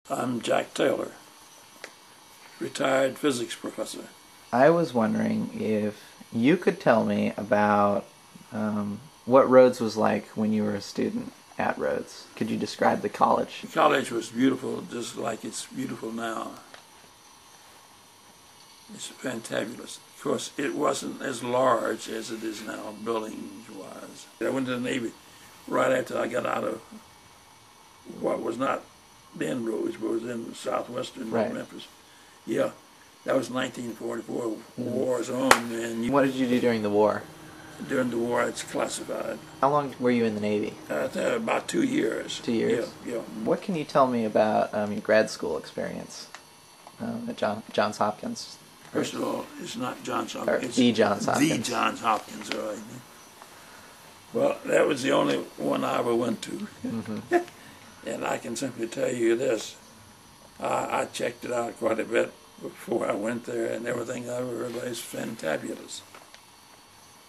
I'm Jack Taylor, retired physics professor. I was wondering if you could tell me about what Rhodes was like when you were a student at Rhodes. Could you describe the college? The college was beautiful, just like it's beautiful now. It's fantabulous. Of course, it wasn't as large as it is now, buildings-wise. I went to the Navy right after I got out of what was not then Rhodes, but was in southwestern Memphis. Yeah, that was 1944, war zone. And what did you do during the war? During the war, it's classified. How long were you in the Navy? About 2 years. 2 years? Yeah. What can you tell me about your grad school experience at Johns Hopkins? First of all, it's not Johns Hopkins. It's the Johns Hopkins. The Johns Hopkins, all right. Well, that was the only one I ever went to. Mm-hmm. And I can simply tell you this. I checked it out quite a bit before I went there, and everything I ever realized fantabulous.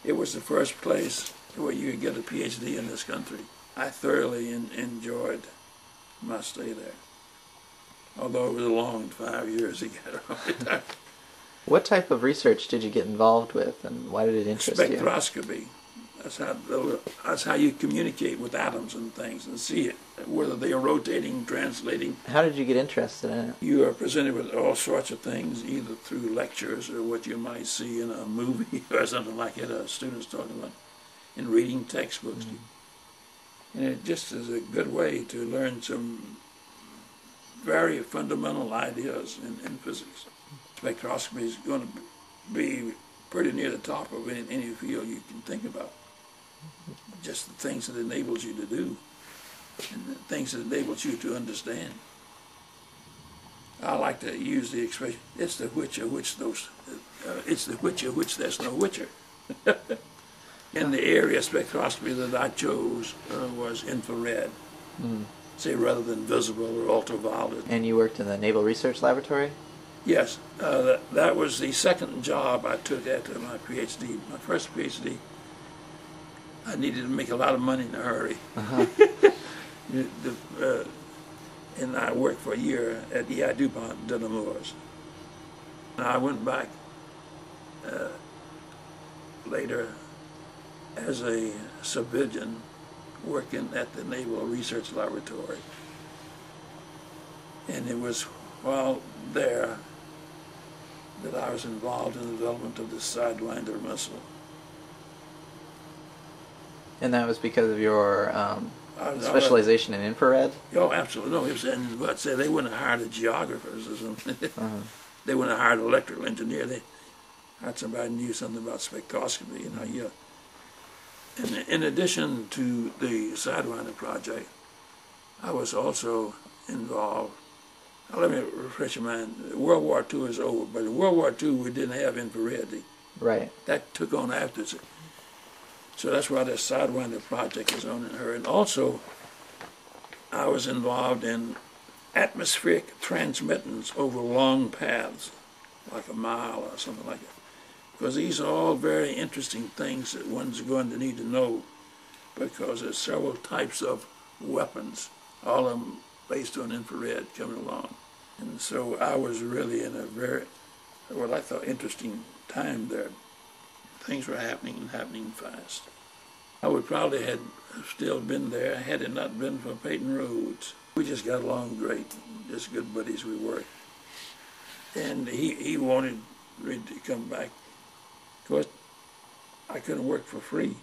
It was the first place where you could get a PhD in this country. I thoroughly enjoyed my stay there, although it was a long 5 years to get out. What type of research did you get involved with, and why did it interest you? Spectroscopy. That's how you communicate with atoms and things and see it, whether they are rotating, translating. How did you get interested in it? You are presented with all sorts of things, either through lectures or what you might see in a movie or something like that, students talking about, in reading textbooks. Mm-hmm. And it just is a good way to learn some very fundamental ideas in physics. Spectroscopy is going to be pretty near the top of any field you can think about. Just the things that it enables you to do, and the things that enables you to understand. I like to use the expression, it's the which of which there's no whicher. In the area of spectroscopy that I chose was infrared, say, rather than visible or ultraviolet. And you worked in the Naval Research Laboratory? Yes, that was the second job I took after my PhD. My first PhD, I needed to make a lot of money in a hurry. Uh-huh. And I worked for a year at E.I. DuPont, Denham Moores. I went back later as a civilian working at the Naval Research Laboratory. And it was while there that I was involved in the development of the Sidewinder missile. And that was because of your specialization in infrared? Oh, absolutely. No, it was, and I'd say they wouldn't have hired the geographers or something. Uh-huh. They wouldn't have hired an electrical engineer. They hired somebody who knew something about spectroscopy. Yeah. And in addition to the Sidewinder project, I was also involved. Now, let me refresh your mind. World War II is over, but in World War II we didn't have infrared. Right. That took on after. So that's why the Sidewinder project is on in her. And also, I was involved in atmospheric transmittance over long paths, like a mile or something like that. Because these are all very interesting things that one's going to need to know, because there's several types of weapons, all of them based on infrared coming along. And so I was really in a very, what I thought, interesting time there. Things were happening and happening fast. I would probably have still been there had it not been for Peyton Rhodes. We just got along great, just good buddies we were. And he wanted me to come back. Of course, I couldn't work for free.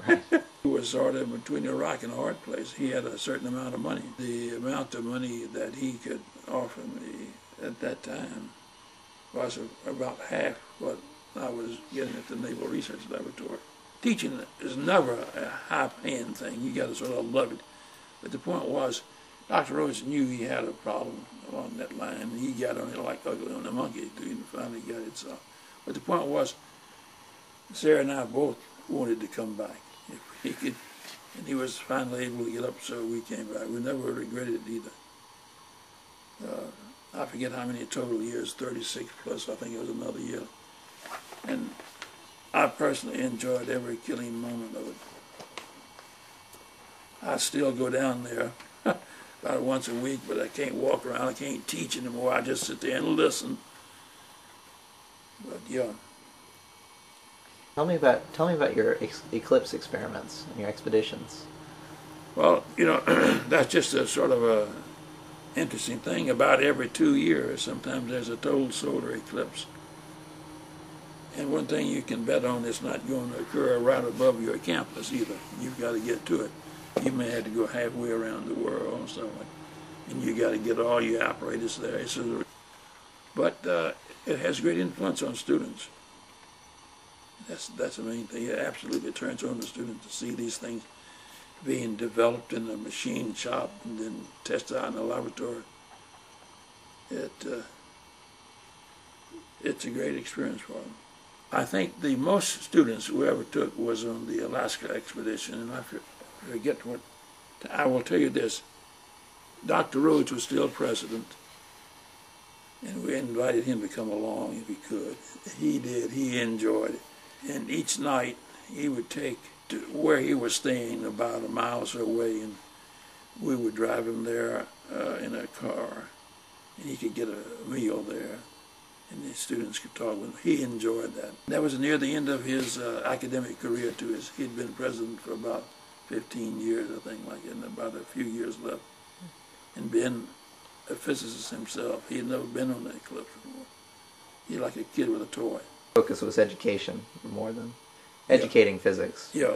Right. It was sort of between a rock and a hard place. He had a certain amount of money. The amount of money that he could offer me at that time was about half what I was getting at the Naval Research Laboratory. Teaching is never a high-paying thing. You got to sort of love it. But the point was, Dr. Rhodes knew he had a problem along that line, and he got on it like ugly on a monkey, and finally got it solved. But the point was, Sarah and I both wanted to come back if he could, and he was finally able to get up, so we came back. We never regretted it either. I forget how many total years, 36 plus, I think it was another year. And I personally enjoyed every killing moment of it. I still go down there about once a week, but I can't walk around, I can't teach anymore. I just sit there and listen. But yeah. Tell me about your eclipse experiments and your expeditions. Well, you know, that's just a sort of a interesting thing. About every 2 years, sometimes there's a total solar eclipse. And one thing you can bet on, it's not going to occur right above your campus either. You've got to get to it. You may have to go halfway around the world or something, and you got to get all your apparatus there. But it has great influence on students. That's the main thing. It absolutely turns on the students to see these things being developed in the machine shop and then tested out in the laboratory. It's a great experience for them. I think the most students we ever took was on the Alaska expedition, and I forget what. I will tell you this: Dr. Rhodes was still president, and we invited him to come along if he could. He did. He enjoyed it. And each night he would take to where he was staying about a mile or so away, and we would drive him there in a car, and he could get a meal there, and the students could talk with him. He enjoyed that. That was near the end of his academic career, too. He'd been president for about 15 years, I think, like that, and about a few years left, and been a physicist himself. He had never been on that eclipse before. He like a kid with a toy. Focus was education more than educating physics. Yeah.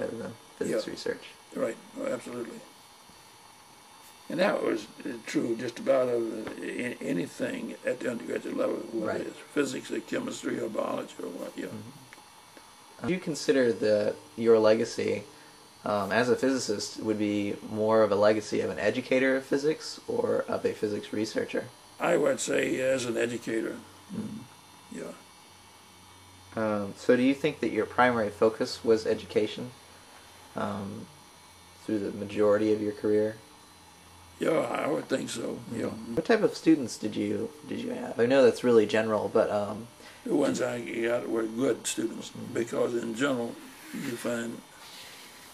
Physics research. Right. Oh, absolutely. And that was true just about of anything at the undergraduate level, whether it's physics or chemistry or biology or what. Yeah. Mm-hmm. Do you consider that your legacy as a physicist would be more of a legacy of an educator of physics or of a physics researcher? I would say as an educator. Mm-hmm. Yeah. So do you think that your primary focus was education through the majority of your career? Yeah, I would think so. Yeah. What type of students did you have? I know that's really general, but the ones I got were good students, because in general you find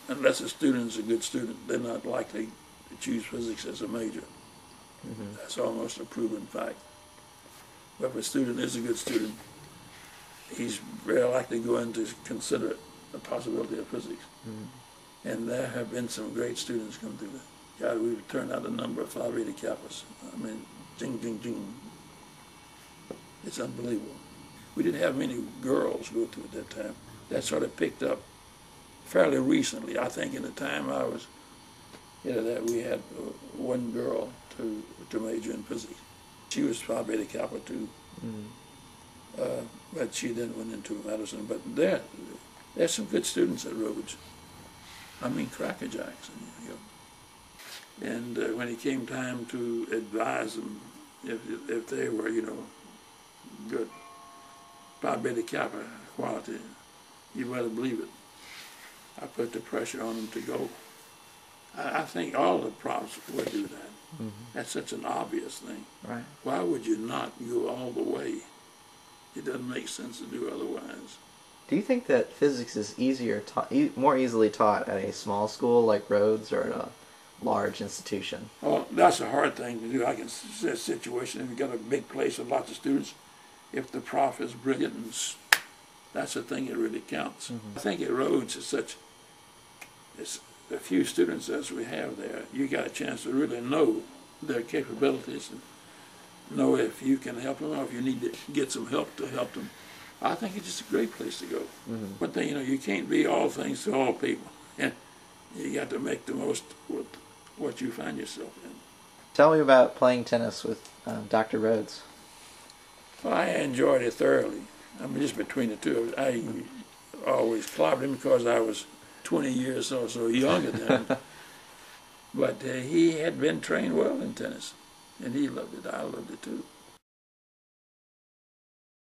unless a student's a good student, they're not likely to choose physics as a major. Mm-hmm. That's almost a proven fact. But if a student is a good student, he's very likely going to consider the possibility of physics. Mm-hmm. And there have been some great students come through that. God, we've turned out a number of Phi Beta Kappas. I mean, ding, ding, ding. It's unbelievable. We didn't have many girls go through at that time. That sort of picked up fairly recently. I think in the time I was, that we had one girl to major in physics. She was Phi Beta Kappa too. Mm-hmm. But she then went into medicine. But there's some good students at Rhodes. I mean, crackerjacks. And when it came time to advise them, if they were, good Phi Beta Kappa quality, you better believe it. I put the pressure on them to go. I think all the profs would do that. Mm-hmm. That's such an obvious thing. Right. Why would you not go all the way? It doesn't make sense to do otherwise. Do you think that physics is more easily taught at a small school like Rhodes or at a large institution? Well, that's a hard thing to do. I can see a situation if you've got a big place with lots of students, if the prof is brilliant, that's the thing that really counts. Mm-hmm. I think at Rhodes it's a few students as we have there, you got a chance to really know their capabilities and know if you can help them or if you need to get some help to help them. I think it's just a great place to go. Mm-hmm. But then, you can't be all things to all people. And you got to make the most with what you find yourself in. Tell me about playing tennis with Dr. Rhodes. Well, I enjoyed it thoroughly. I mean, just between the two of us, I always clobbered him because I was 20 years or so younger than him. But he had been trained well in tennis, and he loved it. I loved it too.